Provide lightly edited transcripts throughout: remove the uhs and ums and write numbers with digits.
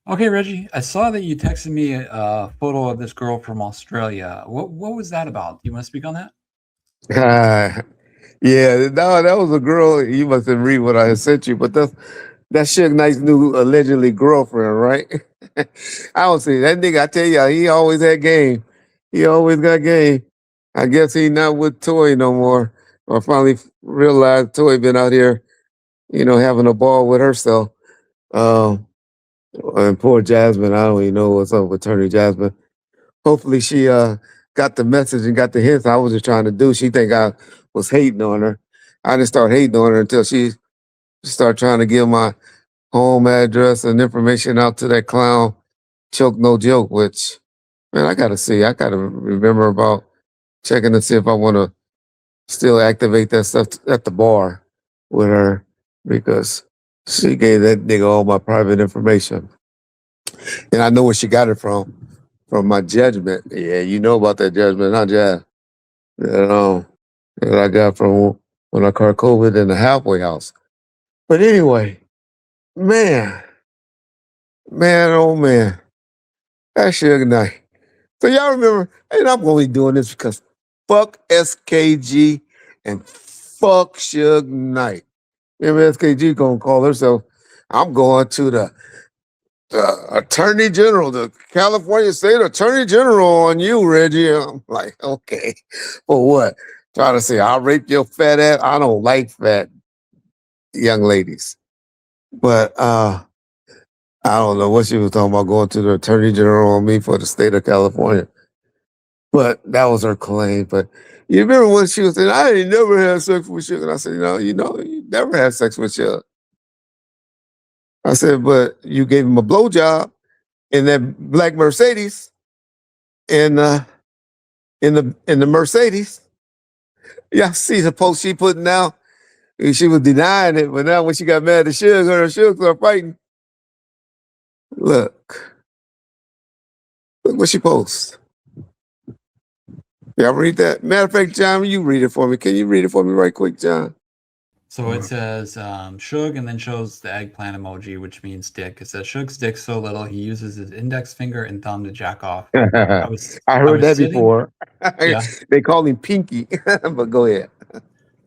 Okay, Reggie, I saw that you texted me a photo of this girl from Australia. What was that about? Do you want to speak on that? Ah, yeah, no, that was a girl. You must have read what I had sent you, but that's Suge Knight's new allegedly girlfriend, right? I don't see that nigga. I tell you, he always had game. He always got game. I guess he not with Toy no more. I finally realized Toy been out here, having a ball with herself. Um, and poor Jasmine, I don't even know what's up with Attorney Jasmine. Hopefully she got the message and got the hints I was just trying to do. She think I was hating on her. I didn't start hating on her until she started trying to give my home address and information out to that clown Choke No Joke, which man, I gotta see. I gotta remember about checking to see if I wanna still activate that stuff at the bar with her because she gave that nigga all my private information. And I know where she got it from my judgment. Yeah, you know about that judgment, not Jazz. You know, that I got from when I caught COVID in the halfway house. But anyway, man, man, oh man, that Suge Knight. So y'all remember, and I'm only doing this because fuck SKG and fuck Suge Knight. Remember SKG gonna call herself, I'm going to the Attorney General, the California State Attorney General on you, Reggie. I'm like, okay, for what? Trying to say I'll rape your fat ass. I don't like fat young ladies. But I don't know what she was talking about going to the Attorney General on me for the state of California. But that was her claim. But you remember when she was saying, I ain't never had sex with Suge. And I said, you never had sex with Suge. I said, but you gave him a blowjob in that black Mercedes in in the Mercedes. Yeah, see the post she putting out. And she was denying it, but now when she got mad at Suge, her and Suge started fighting. Look, look what she posts. Y'all read that? Matter of fact, John, you read it for me. Can you read it for me right quick, John? So it says Suge and then shows the eggplant emoji, which means dick. It says Suge's dick so little he uses his index finger and thumb to jack off. I I heard was that sitting, before. yeah, They call him Pinky, but go ahead.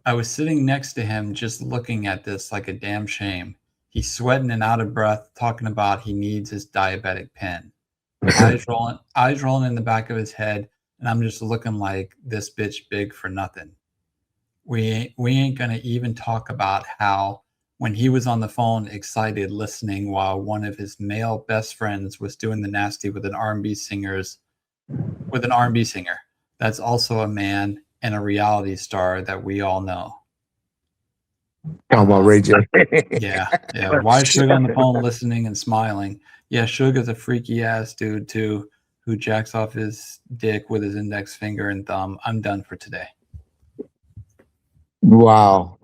I was sitting next to him just looking at this like a damn shame. He's sweating and out of breath, talking about he needs his diabetic pen. Eyes rolling in the back of his head, and I'm just looking like this bitch big for nothing. We ain't gonna even talk about how when he was on the phone excited listening while one of his male best friends was doing the nasty with an R&B singer that's also a man and a reality star that we all know. Talking about Ray J. Yeah, yeah. Why is Suge on the phone listening and smiling? Yeah, Suge is a freaky ass dude too, who jacks off his dick with his index finger and thumb. I'm done for today. Wow.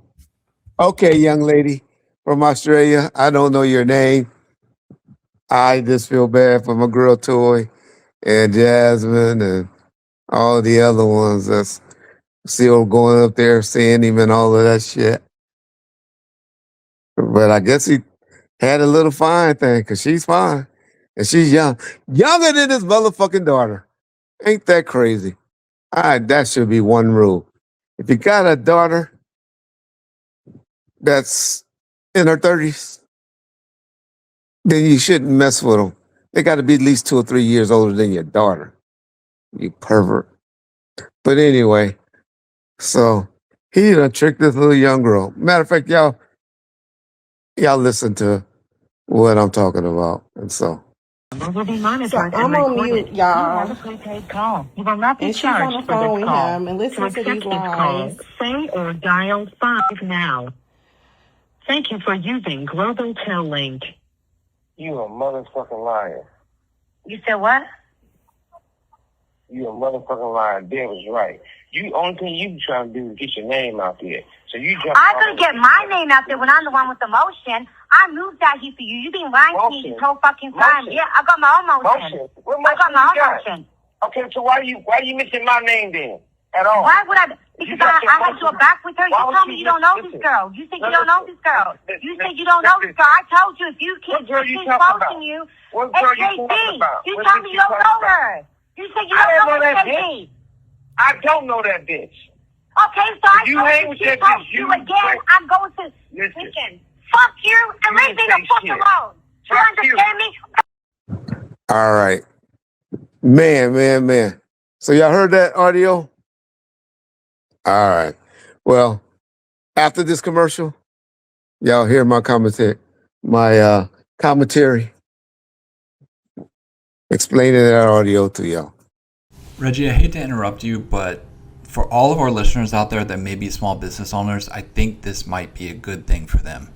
Okay, young lady from Australia. I don't know your name. I just feel bad for my girl Toy and Jasmine and all the other ones that's still going up there seeing him and all of that shit. But I guess he had a little fine thing because she's fine and she's young, younger than his motherfucking daughter. Ain't that crazy? That should be one rule. If you got a daughter that's in her 30s, then you shouldn't mess with them. They got to be at least 2 or 3 years older than your daughter. You pervert. But anyway, so he done tricked this little young girl. Matter of fact, y'all listen to what I'm talking about. And so Will be monitored and I'm on recorded. mute, You have a y'all. prepaid call. You will not be And she's on the charged for phone this with call. him and To listening to accept these this call, lies. say or dial 5 now. Thank you for using Global Tel Link. You a motherfucking liar. You said what? You a motherfucking liar. Dad was right. Only thing you trying to do is get your name out there. So you just I'm going to get my name out there when I'm the one with the motion. I moved out here for you. You've been lying to me this whole fucking time. Motion. Yeah, I got my own motion. What I got my you own got? motion. Okay, so why you mention my name then? At all? Why would I? Because I had your back with her. You told me you don't know this girl. You said you don't know this girl. You said you don't know this girl. I told you if you keep posting you, it's KD. You told me you don't know her. You said you don't know that KD. I don't know that bitch. Okay, so I told you, she posts you again, I'm going to listen. Fuck you and leave me the fuck alone. You understand me? All right. Man. So y'all heard that audio? All right. Well, after this commercial, y'all hear my commentary, explaining that audio to y'all. Reggie, I hate to interrupt you, but for all of our listeners out there that may be small business owners, I think this might be a good thing for them.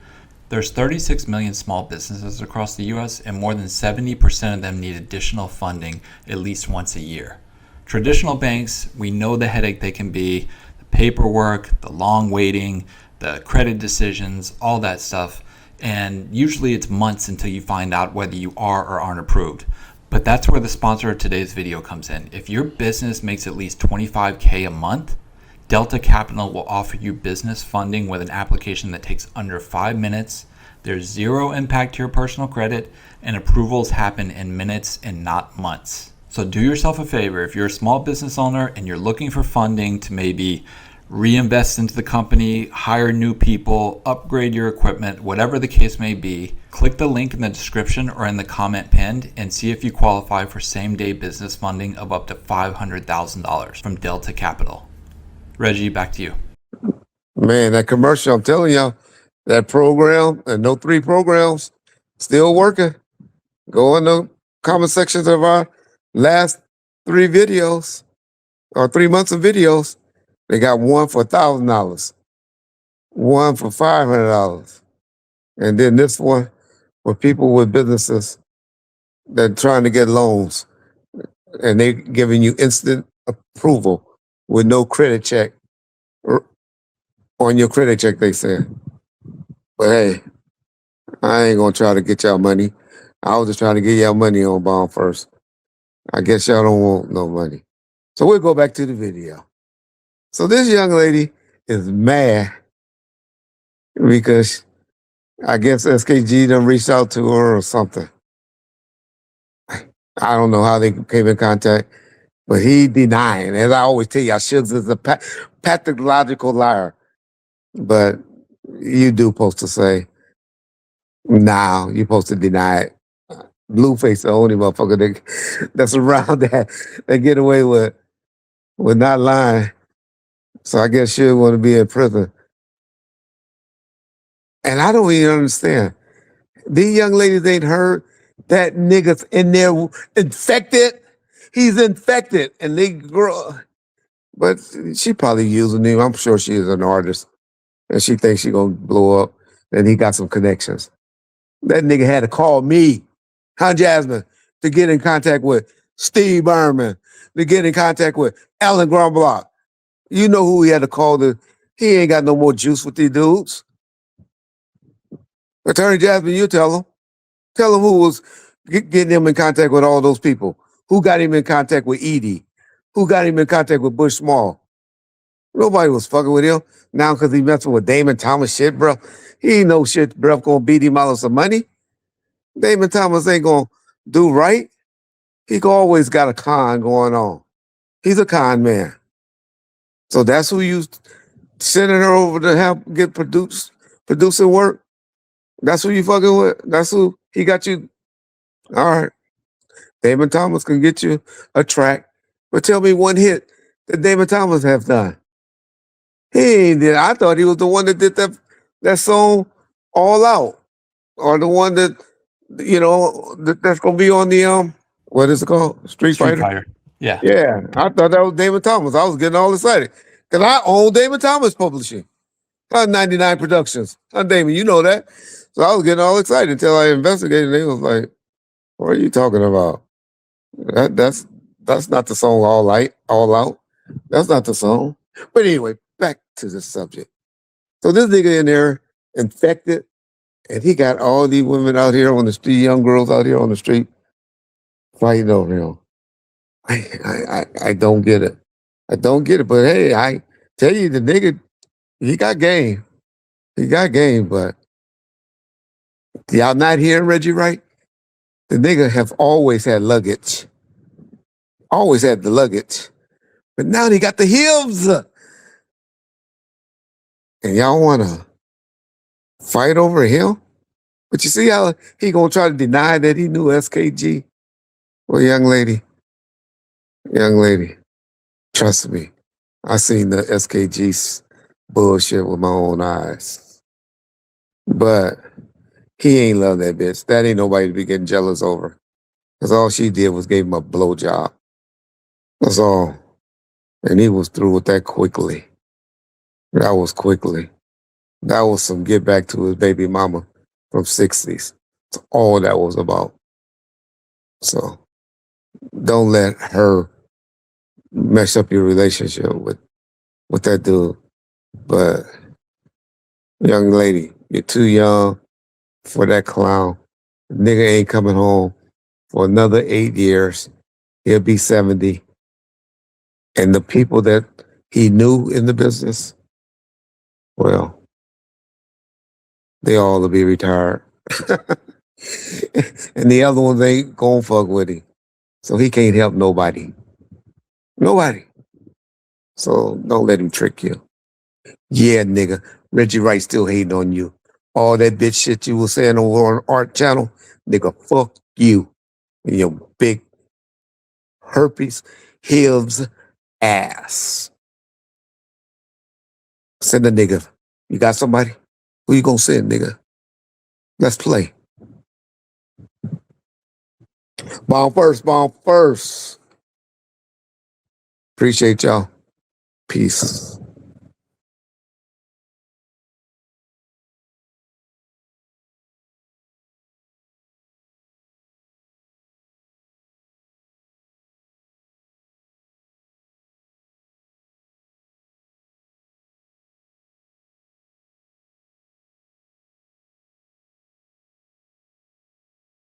There's 36 million small businesses across the US, and more than 70% of them need additional funding at least once a year. Traditional banks, we know the headache they can be, the paperwork, the long waiting, the credit decisions, all that stuff. And usually it's months until you find out whether you are or aren't approved. But that's where the sponsor of today's video comes in. If your business makes at least $25K a month, Delta Capital will offer you business funding with an application that takes under 5 minutes. There's zero impact to your personal credit, and approvals happen in minutes and not months. So do yourself a favor. If you're a small business owner and you're looking for funding to maybe reinvest into the company, hire new people, upgrade your equipment, whatever the case may be, click the link in the description or in the comment pinned and see if you qualify for same-day business funding of up to $500,000 from Delta Capital. Reggie, back to you. Man, that commercial, I'm telling y'all, that program and no 3 programs still working. Go in the comment sections of our last 3 videos or 3 months of videos. They got one for $1,000, one for $500, and then this one for people with businesses that are trying to get loans, and they giving you instant approval with no credit check on your credit check, they said. But hey, I ain't gonna try to get y'all money. I was just trying to get y'all money on bond first. I guess y'all don't want no money. So we'll go back to the video. So this young lady is mad because I guess SKG done reached out to her or something. I don't know how they came in contact, but he denying. As I always tell you, Suge is a pathological liar. But you do supposed to say, nah, you're supposed to deny it. Blueface the only motherfucker that's around that get away with not lying. So I guess she'll want to be in prison. And I don't even understand. These young ladies ain't heard that nigga's in there infected. He's infected. And they grow. But she probably using him. I'm sure she is an artist. And she thinks she gonna blow up. And he got some connections. That nigga had to call me, Jasmine, to get in contact with Steve Berman, to get in contact with Alan Grumblock. You know who he had to call he ain't got no more juice with these dudes. Attorney Jasmine, you tell him. Tell him who was getting him in contact with all those people. Who got him in contact with Edie? Who got him in contact with Bush Small? Nobody was fucking with him. Now because he messing with Damon Thomas shit, bro. He ain't no shit, bro, gonna beat him out of some money. Damon Thomas ain't gonna do right. He always got a con going on. He's a con man. So that's who you sending her over to help get producing work. That's who you fucking with. That's who he got you. All right. Damon Thomas can get you a track, but tell me one hit that Damon Thomas have done. He ain't did. I thought he was the one that did that song All Out, or the one that that's gonna be on the what is it called? Street Fighter. Yeah. Yeah, I thought that was Damon Thomas. I was getting all excited because I own Damon Thomas Publishing. 99 Productions. Damon, you know that. So I was getting all excited until I investigated. And they was like, "What are you talking about? That's not the song All Out. That's not the song." But anyway, back to the subject. So this nigga in there infected, and he got all these women out here on the street, young girls out here on the street, fighting over him. I don't get it. I don't get it. But hey, Tell you the nigga, he got game. He got game, but y'all not hearing Reggie right? The nigga have always had luggage. Always had the luggage. But now he got the hips. And y'all wanna fight over him? But you see how he gonna try to deny that he knew SKG? Well, young lady, trust me. I seen the SKG bullshit with my own eyes. But he ain't love that bitch. That ain't nobody to be getting jealous over. Because all she did was gave him a blowjob. That's all. And he was through with that quickly. That was quickly. That was some get back to his baby mama from 60s. That's all that was about. So don't let her mess up your relationship with that dude. But young lady, you're too young for that clown. Nigga ain't coming home for another 8 years. He'll be 70. And the people that he knew in the business, well, they all will be retired. And the other ones ain't gonna fuck with him. So he can't help nobody. Nobody. So don't let him trick you. Yeah, nigga, Reggie Wright still hating on you. All that bitch shit you was saying over on Art Channel, nigga, fuck you and your big herpes Hibbs ass. Send a nigga. You got somebody? Who you gonna send, nigga? Let's play. Bomb first, bomb first. Appreciate y'all. Peace.